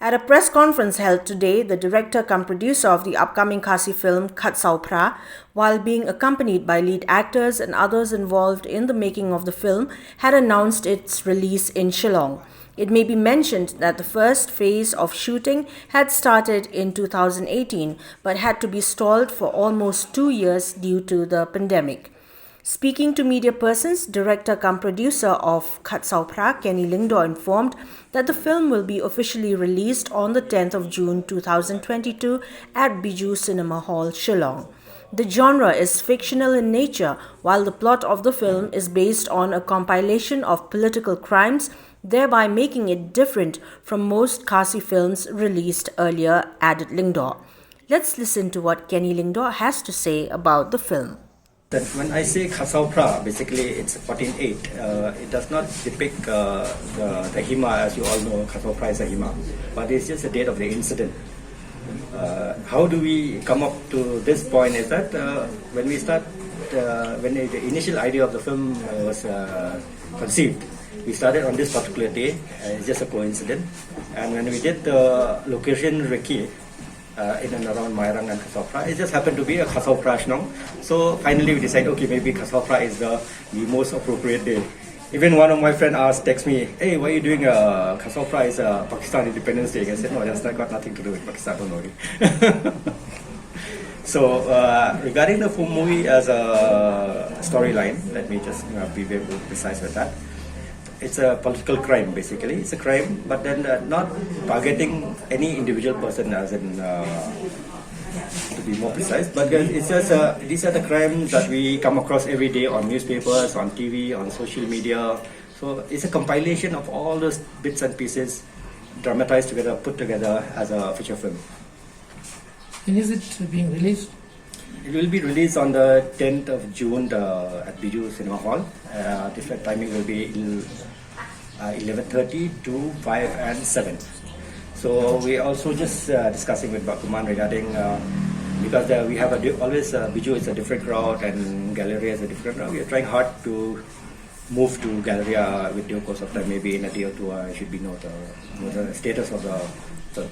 At a press conference held today, the director cum producer of the upcoming Khasi film Khasi, while being accompanied by lead actors and others involved in the making of the film, had announced its release in Shillong. It may be mentioned that the first phase of shooting had started in 2018 but had to be stalled for almost 2 years due to the pandemic. Speaking to media persons, director cum producer of Khasi, Kenny Lingdor, informed that the film will be officially released on the 10th of June 2022 at Biju Cinema Hall, Shillong. The genre is fictional in nature, while the plot of the film is based on a compilation of political crimes, thereby making it different from most Khasi films released earlier, added Lingdor. Let's listen to what Kenny Lingdor has to say about the film. That when I say Khasi, basically it's 14.8. It does not depict the Hima, as you all know. Khasi is a Hima, but it's just the date of the incident. How do we come up to this point? Is that when we start, when the initial idea of the film was conceived, we started on this particular day. It's just a coincidence, and when we did the location recce, in and around Mairang and Khasi, it just happened to be a Khasi Shnong. So finally we decided, okay, maybe Khasi is the most appropriate day. Even one of my friends text me, hey, why are you doing Khasi is a Pakistan Independence Day? I said, no, that's got nothing to do with Pakistan, don't worry. So regarding the film movie as a storyline, let me just be very precise with that. It's a political crime, basically. It's a crime, but then not targeting any individual person, as in, to be more precise. But it's just these are the crimes that we come across every day on newspapers, on TV, on social media. So it's a compilation of all those bits and pieces, dramatized together, put together as a feature film. When is it being released? It will be released on the 10th of June at Biju Cinema Hall. Different timing will be 11:30 to 5 and 7. So we also just discussing with Bakuman regarding because we have always Biju is a different crowd and Galleria is a different crowd. We are trying hard to move to Galleria with due course of time. Maybe in a day or two, I should be know the status of the